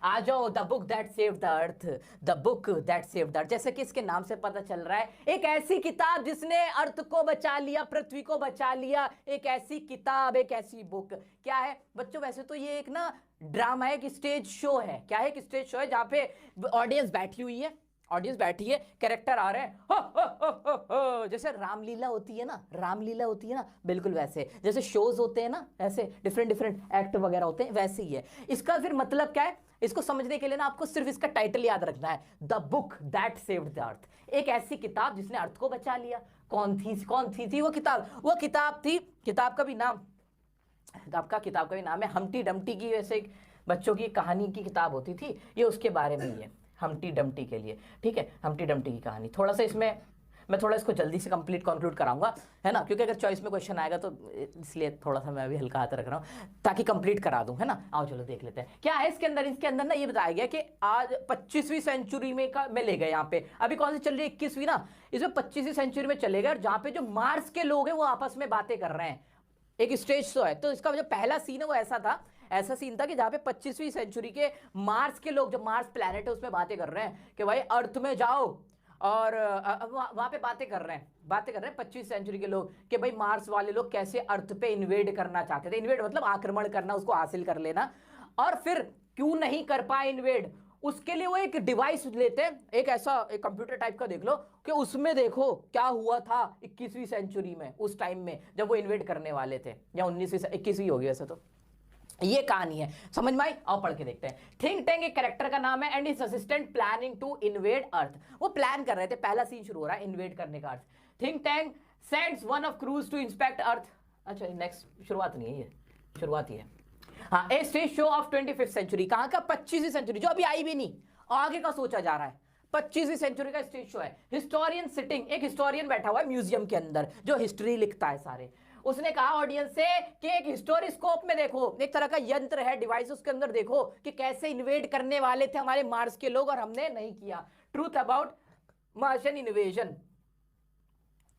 आ जाओ, the book that saved the earth, the book that saved the earth. जैसे कि इसके नाम से पता चल रहा है, एक ऐसी किताब जिसने अर्थ को बचा लिया, पृथ्वी को बचा लिया। एक ऐसी किताब, एक ऐसी बुक। क्या है बच्चों? वैसे तो ये एक ना ड्रामा है, एक स्टेज शो है। क्या है? एक स्टेज शो है जहां पे ऑडियंस बैठी हुई है, ऑडियंस बैठी है, कैरेक्टर आ रहे हैं, हो, हो, जैसे रामलीला होती है ना, रामलीला होती है ना, बिल्कुल वैसे। जैसे शोज होते हैं ना, ऐसे डिफरेंट डिफरेंट एक्ट वगैरह होते हैं, वैसे ही है। इसका फिर मतलब क्या है? इसको समझने के लिए ना आपको सिर्फ इसका टाइटल याद रखना है, the book that saved the earth. एक ऐसी किताब जिसने अर्थ को बचा लिया। कौन थी वो किताब? वो किताब थी, किताब का भी नाम है हम्टी डम्टी की। वैसे एक बच्चों की कहानी की किताब होती थी, ये उसके बारे में ही है, हम्टी डम्टी के लिए। ठीक है, हम्टी डम्टी की कहानी। थोड़ा सा इसमें मैं थोड़ा इसको जल्दी से कंक्लूड कराऊंगा, है ना, क्योंकि अगर चॉइस में क्वेश्चन आएगा तो इसलिए थोड़ा सा मैं अभी हल्का हाथ रख रहा हूँ ताकि कंप्लीट करा दूं, है ना। आओ चलो देख लेते हैं क्या है इसके अंदर ना ये बताया गया कि आज 25वीं सेंचुरी में ले गए। यहाँ पे अभी कौन सी चल रही है? 21वीं ना। इसमें 25वीं सेंचुरी में चले गए, जहां पे जो मार्स के लोग हैं वो आपस में बातें कर रहे हैं। एक स्टेज शो है, तो इसका जो पहला सीन है वो ऐसा सीन था कि जहां पे 25वीं सेंचुरी के मार्स के लोग, जो मार्स प्लैनेट है उसमें बातें कर रहे हैं कि भाई अर्थ में जाओ। और वहां पे बातें कर रहे हैं 25वीं सेंचुरी के लोग कि भाई मार्स वाले लोग कैसे अर्थ पे इन्वेड करना चाहते थे। इन्वेड मतलब आक्रमण करना, उसको हासिल कर लेना। और फिर क्यों नहीं कर पाए इन्वेड, उसके लिए वो एक डिवाइस लेते हैं, एक ऐसा एक कंप्यूटर टाइप का देख लो कि उसमें देखो क्या हुआ था 21वीं सेंचुरी में, उस टाइम में जब वो इन्वेड करने वाले थे, या 21वीं होगी वैसे तो। ये कहानी है, समझ में आई? आओ पढ़ के देखते हैं। थिंक टैंक एक कैरेक्टर का नाम है, and his assistant planning to invade earth. वो प्लान कर रहे थे, पहला सीन शुरू हो रहा है इन्वेड करने का earth. Think tank sends one of crews to inspect earth. अच्छा नेक्स्ट शुरुआत नहीं है, ये शुरुआत ही है। हाँ, a stage show of 25th century. कहां का? 25वीं सेंचुरी, जो अभी आई भी नहीं, आगे का सोचा जा रहा है। 25वीं सेंचुरी का स्टेज शो है। हिस्टोरियन सिटिंग, एक हिस्टोरियन बैठा हुआ है म्यूजियम के अंदर जो हिस्ट्री लिखता है सारे। उसने कहा ऑडियंस से कि एक हिस्टोरिस्कोप में देखो, एक तरह का यंत्र है, डिवाइस, उसके अंदर देखो कि कैसे इन्वेड करने वाले थे हमारे मार्स के लोग और हमने नहीं किया। Truth about Martian invasion.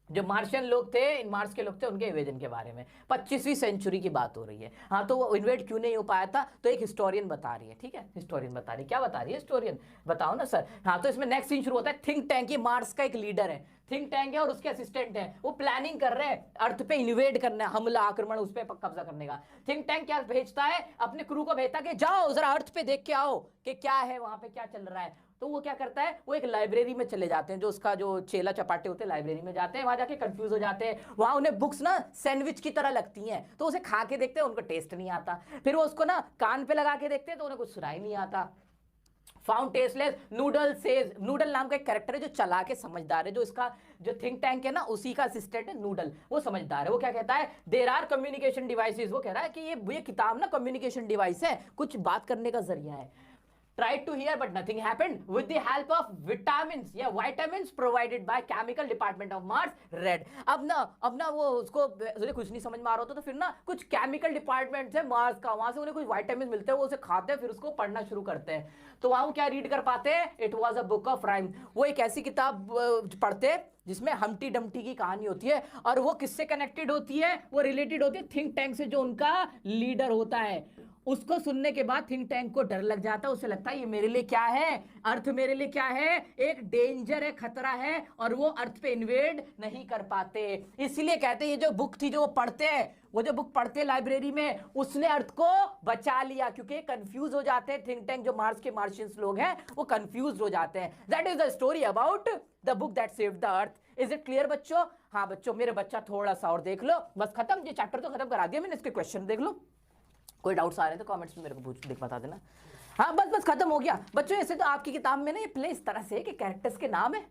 जो मार्शियन लोग थे, इन मार्स के लोग थे, उनके इन्वेजन के बारे में 25वीं सेंचुरी की बात हो रही है। हाँ, तो वो इन्वेड क्यों नहीं हो पाया था, तो एक हिस्टोरियन बता रही है। ठीक है, हिस्टोरियन बता रही है। क्या बता रही है हिस्टोरियन? बताओ ना सर। हाँ, तो इसमें नेक्स्ट सीन शुरू होता है। थिंक टैंक, ये मार्स का एक लीडर है, थिंक टैंक है और उसके असिस्टेंट है। वो प्लानिंग कर रहे हैं अर्थ पे इन्वेड करना है, हमला आक्रमण उस पे कब्जा करने का। थिंक टैंक क्या भेजता है? अपने क्रू को भेजता है कि जाओ जरा अर्थ पे देख के आओ कि क्या है वहां पे, क्या चल रहा है। तो वो क्या करता है? वो एक लाइब्रेरी में चले जाते हैं, जो उसका जो चेला चपाटे होते हैं लाइब्रेरी में जाते हैं, वहां जाके कंफ्यूज हो जाते हैं। वहां उन्हें बुक्स ना सैंडविच की तरह लगती हैं, तो उसे खा के देखते हैं, उनको टेस्ट नहीं आता। फिर वो उसको ना कान पे लगा के देखते हैं, तो उन्हें कुछ सुनाई नहीं आता। Found tasteless noodle says, noodle नाम का एक कैरेक्टर है जो चला के समझदार है, जो इसका जो थिंक टैंक है ना उसी का असिस्टेंट है नूडल, वो समझदार है। वो क्या कहता है? There are communication devices. वो कह रहा है कि ये किताब ना कम्युनिकेशन डिवाइस है, कुछ बात करने का जरिया है। Tried to hear but nothing happened with the help of vitamins provided by chemical department of Mars Red। अब ना वो उसको कुछ नहीं समझ में आ रहा होता, तो फिर ना कुछ केमिकल डिपार्टमेंट है मार्स का, वहां से उन्हें कुछ विटामिन मिलते हैं, वो उसे खाते हैं, फिर उसको पढ़ना शुरू करते हैं। तो वहां वो क्या रीड कर पाते हैं? It was a book of rhyme. वो एक ऐसी किताब पढ़ते हैं जिसमें हम्टी डम्टी की कहानी होती है, और वो किससे कनेक्टेड होती है? वो रिलेटेड होती है थिंक टैंक से, जो उनका लीडर होता है। उसको सुनने के बाद थिंक टैंक को डर लग जाता है, उसे लगता है ये मेरे लिए क्या है, अर्थ मेरे लिए क्या है, एक डेंजर है, खतरा है, और वो अर्थ पे इन्वेड नहीं कर पाते। इसलिए कहते हैं ये जो बुक थी जो वो पढ़ते हैं, वो जो बुक पढ़ते लाइब्रेरी में, उसने अर्थ को बचा लिया, क्योंकि कंफ्यूज हो जाते हैं थिंक टैंक, जो मार्स के मार्शियंस लोग हैं वो कंफ्यूज हो जाते हैं। That is the story about the book that saved the earth. Is it clear बच्चों? हाँ बच्चों, मेरे बच्चा थोड़ा सा और देख लो, बस खत्म, ये चैप्टर तो खत्म करा दिया मैंने, इसके क्वेश्चन देख लो। कोई डाउट्स आ रहे हैं तो कमेंट्स में मेरे को पूछ, देख बता देना। हाँ बस खत्म हो गया बच्चों। ऐसे तो आपकी किताब में ना ये प्ले इस तरह से कि कैरेक्टर्स के नाम है,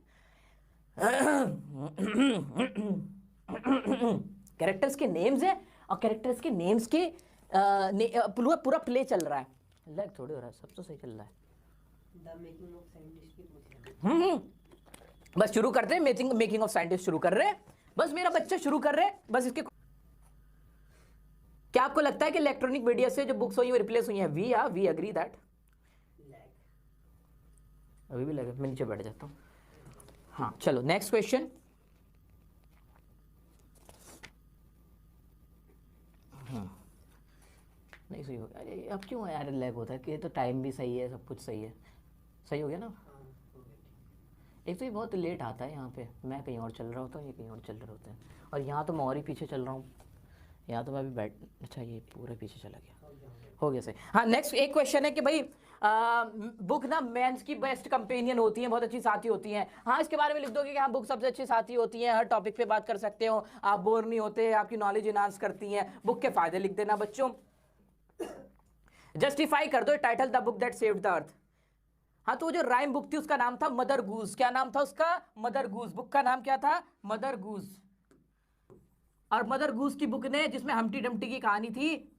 कैरेक्टर्स के नेम्स है, और कैरेक्टर्स के नेम्स के पूरा प्ले चल रहा है। लैग थोड़ी हो रहा है, सब तो सही चल रहा है। द मेकिंग ऑफ साइंटिस्ट की पूछ रहा है। बस शुरू करते हैं, मेकिंग ऑफ साइंटिस्ट शुरू कर रहे हैं, बस मेरा बच्चा शुरू कर रहे हैं, बस इसके। क्या आपको लगता है कि इलेक्ट्रॉनिक मीडिया से जो बुक्स हुई वो रिप्लेस हुई हैं? We agree that. अभी भी लगे, मैं नीचे बैठ जाता हूं। हाँ चलो नेक्स्ट क्वेश्चन। नहीं सही हो गया। अरे अब क्यों यार लैग होता है कि तो टाइम भी सही है, सब कुछ सही है। सही हो गया ना। हाँ हो गया ठीक। एक तो ये बहुत लेट आता है यहाँ पे, मैं कहीं और चल रहा होता हूँ, ये कहीं और चल रहे होते हैं, और यहाँ तो मैं और ही पीछे चल रहा हूँ। यहाँ तो मैं अभी बैठ, अच्छा ये पूरा पीछे चला गया। हो गया हो गया। हो गया सही। हाँ नेक्स्ट एक क्वेश्चन है कि भाई बुक ना मेंस की बेस्ट कंपेनियन होती है, बहुत अच्छी साथी होती हैं। हाँ इसके बारे में लिख दोगे कि हाँ बुक सबसे अच्छी साथी होती है, हर टॉपिक पे बात कर सकते हो, आप बोर नहीं होते, आपकी नॉलेज इनहांस करती हैं। बुक के फायदे लिख देना बच्चों। जस्टिफाई कर दो title, the book that saved the earth. हाँ तो वो जो राइम बुक थी उसका नाम था मदर गूज। क्या नाम था उसका? मदर गूज। बुक का नाम क्या था? मदर गूज। और मदर गूज की बुक ने, जिसमें हम्टी डम्टी की कहानी थी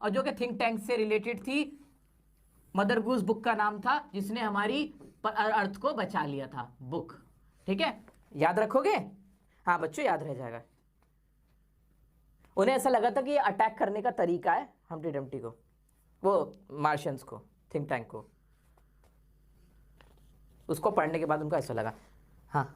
और जो कि थिंक टैंक से रिलेटेड थी, मदर गूज बुक का नाम था, जिसने हमारी अर्थ को बचा लिया था, बुक। ठीक है, याद रखोगे? हाँ बच्चों याद रह जाएगा। उन्हें ऐसा लगा था कि ये अटैक करने का तरीका है हम्टी डम्टी को, वो मार्शियंस को, थिंक टैंक को। उसको पढ़ने के बाद उनको ऐसा लगा। हाँ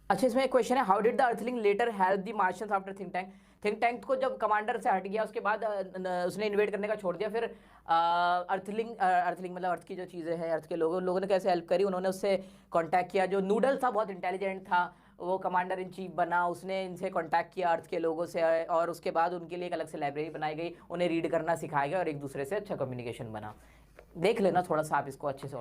अच्छा, इसमें एक क्वेश्चन है, how did the earthling later help the Martians after think tank. Think tank को जब कमांडर से हट गया उसके बाद उसने इन्वेट करने का छोड़ दिया, फिर अर्थलिंग मतलब अर्थ की जो चीज़ें हैं, अर्थ के लोगों ने कैसे हेल्प करी? उन्होंने उससे कांटेक्ट किया। जो नूडल था बहुत इंटेलिजेंट था, वो कमांडर इन चीफ बना, उसने इनसे कांटेक्ट किया अर्थ के लोगों से, और उसके बाद उनके लिए एक अलग से लाइब्रेरी बनाई गई, उन्हें रीड करना सिखाया गया और एक दूसरे से अच्छा कम्युनिकेशन बना। देख लेना थोड़ा सा आप इसको अच्छे से।